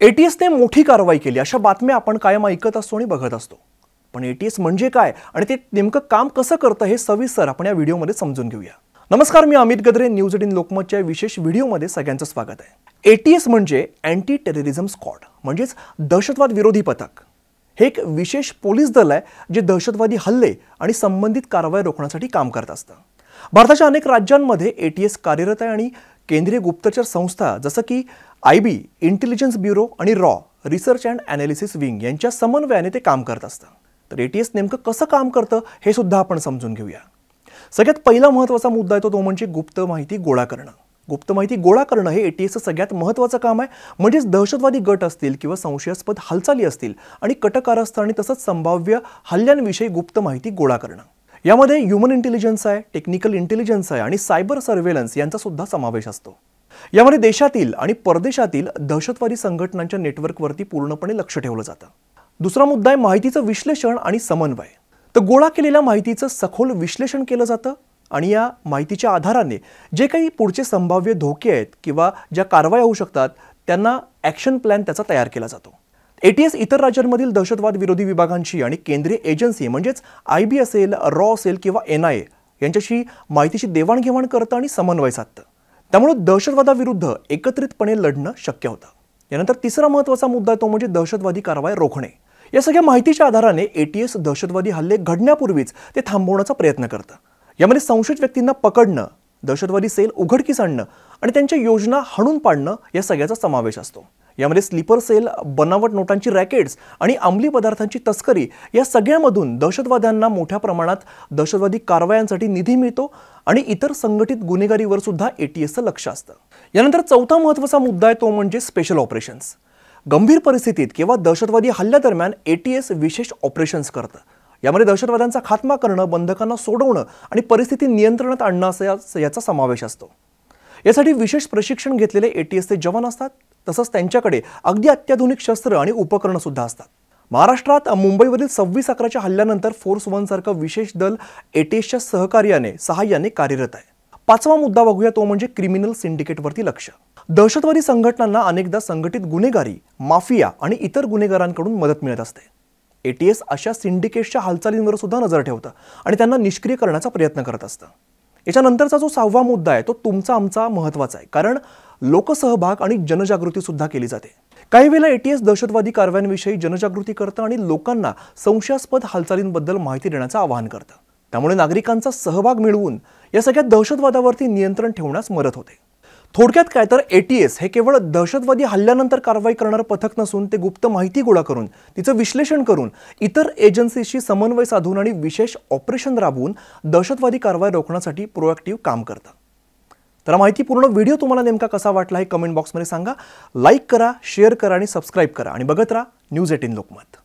एटीएसने मोठी कारवाई केली अशा बातम्या आपण कायम ऐकत असतो आणि बघत असतो। पण एटीएस म्हणजे काय आणि ते नेमकं काम कसं करतं हे सविस्तर आपण या व्हिडिओमध्ये समजून घेऊया। नमस्कार, मी अमित गद्रे, न्यूज 18 लोकमतच्या विशेष व्हिडिओमध्ये सगळ्यांचं स्वागत आहे। एटीएस म्हणजे अँटी टेररिझम स्क्वॉड म्हणजेच दहशतवाद विरोधी पथक। हे एक विशेष पोलीस दल आहे जे दहशतवादी हल्ले आणि संबंधित कारवाई रोखण्यासाठी काम करत असतं। भारताच्या अनेक राज्यांमध्ये एटीएस कार्यरत आहे आणि केंद्रीय गुप्तचर संस्था जसं की आयबी, इंटेलिजन्स ब्युरो आणि raw research and analysis wing यांच्या समन्वयाने ते काम करत असतं। तर एटीएस नेमकं कसं काम करतं हे सुद्धा आपण समजून घेऊया। सगळ्यात पहिला महत्त्वाचा मुद्दा आहे तो म्हणजे गुप्त माहिती गोळा करणं। गुप्त माहिती गोळा करणं हे एटीएसचं सगळ्यात महत्त्वाचं काम आहे। म्हणजेच दहशतवादी गट असतील किंवा संशयास्पद हालचाली असतील आणि कट कारस्थानी तसंच संभाव्य हल्ल्यांविषयी गुप्त माहिती गोळा करणं। यामध्ये ह्यूमन इंटेलिजन्स आहे, टेक्निकल इंटेलिजन्स आहे आणि सायबर सर्व्हेलन्स यांचा सुद्धा समावेश असतो। यामध्ये देशातील आणि परदेशातील दहशतवादी संघटनांच्या नेटवर्कवरती पूर्णपणे लक्ष ठेवलं जातं। दुसरा मुद्दा आहे माहितीचं विश्लेषण आणि समन्वय। तर गोळा केलेल्या माहितीचं सखोल विश्लेषण केलं जातं आणि या माहितीच्या आधाराने जे काही पुढचे संभाव्य धोके आहेत किंवा ज्या कारवाया होऊ शकतात त्यांना ॲक्शन प्लॅन त्याचा तयार केला जातो। एटीएस इतर राज्यांमधील दहशतवाद विरोधी विभागांशी आणि केंद्रीय एजन्सी म्हणजेच आयबी असेल, रॉ असेल किंवा एनआयए यांच्याशी माहितीची देवाणघेवाण करतं आणि समन्वय साधतं। त्यामुळे दहशतवादाविरुद्ध एकत्रितपणे लढणं शक्य होतं। यानंतर तिसरा महत्त्वाचा मुद्दा तो म्हणजे दहशतवादी कारवाई रोखणे। या सगळ्या माहितीच्या आधाराने एटीएस दहशतवादी हल्ले घडण्यापूर्वीच ते थांबवण्याचा प्रयत्न करतं। यामध्ये संशयित व्यक्तींना पकडणं, दहशतवादी सेल उघडकीस आणणं आणि त्यांच्या योजना हाणून पाडणं या सगळ्याचा समावेश असतो। यामध्ये स्लीपर सेल, बनावट नोटांची रॅकेट्स आणि अंमली पदार्थांची तस्करी या सगळ्यामधून दहशतवाद्यांना मोठ्या प्रमाणात दहशतवादी कारवायांसाठी निधी मिळतो आणि इतर संघटित गुन्हेगारीवर सुद्धा एटीएसचं लक्ष असतं। यानंतर चौथा महत्त्वाचा मुद्दा आहे तो म्हणजे स्पेशल ऑपरेशन्स। गंभीर परिस्थितीत किंवा दहशतवादी हल्ल्यादरम्यान एटीएस विशेष ऑपरेशन्स करतं। यामध्ये दहशतवाद्यांचा खात्मा करणं, बंधकांना सोडवणं आणि परिस्थिती नियंत्रणात आणणं असं याचा समावेश असतो। यासाठी विशेष प्रशिक्षण घेतलेले एटीएसचे जवान असतात, तसंच त्यांच्याकडे अगदी अत्याधुनिक शस्त्र आणि उपकरणं सुद्धा असतात। महाराष्ट्रात मुंबईवरील 26/11च्या हल्ल्यानंतर फोर्स 1 सारखं विशेष दल एटीएसच्या सहाय्याने कार्यरत आहे। पाचवा मुद्दा बघूया तो म्हणजे क्रिमिनल सिंडिकेटवरती लक्ष। दहशतवादी संघटनांना अनेकदा संघटित गुन्हेगारी, माफिया आणि इतर गुन्हेगारांकडून मदत मिळत असते। एटीएस अशा सिंडिकेट्सच्या हालचालींवर सुद्धा नजर ठेवतं आणि त्यांना निष्क्रिय करण्याचा प्रयत्न करत असतं। याच्यानंतरचा जो 6वा मुद्दा आहे तो तुमचा आमचा महत्त्वाचा आहे, कारण लोकसहभाग आणि जनजागृती सुद्धा केली जाते। काही वेळेला एटीएस दहशतवादी कारवायांविषयी जनजागृती करतं आणि लोकांना संशयास्पद हालचालींबद्दल माहिती देण्याचं आवाहन करतं। त्यामुळे नागरिकांचा सहभाग मिळवून या सगळ्या दहशतवादावरती नियंत्रण ठेवण्यास मदत होते। थोडक्यात काय तर एटीएस हे केवळ दहशतवादी हल्ल्यानंतर कारवाई करणारं पथक नसून ते गुप्त माहिती गोळा करून, तिचं विश्लेषण करून, इतर एजन्सीशी समन्वय साधून आणि विशेष ऑपरेशन राबवून दहशतवादी कारवाई रोखण्यासाठी प्रोएक्टिव्ह काम करतं। तर माहितीपूर्ण व्हिडिओ तुम्हाला नेमका कसा वाटला हे कमेंट बॉक्समध्ये सांगा। लाईक करा, शेअर करा आणि सबस्क्राईब करा आणि बघत राहा न्यूज 18 लोकमत।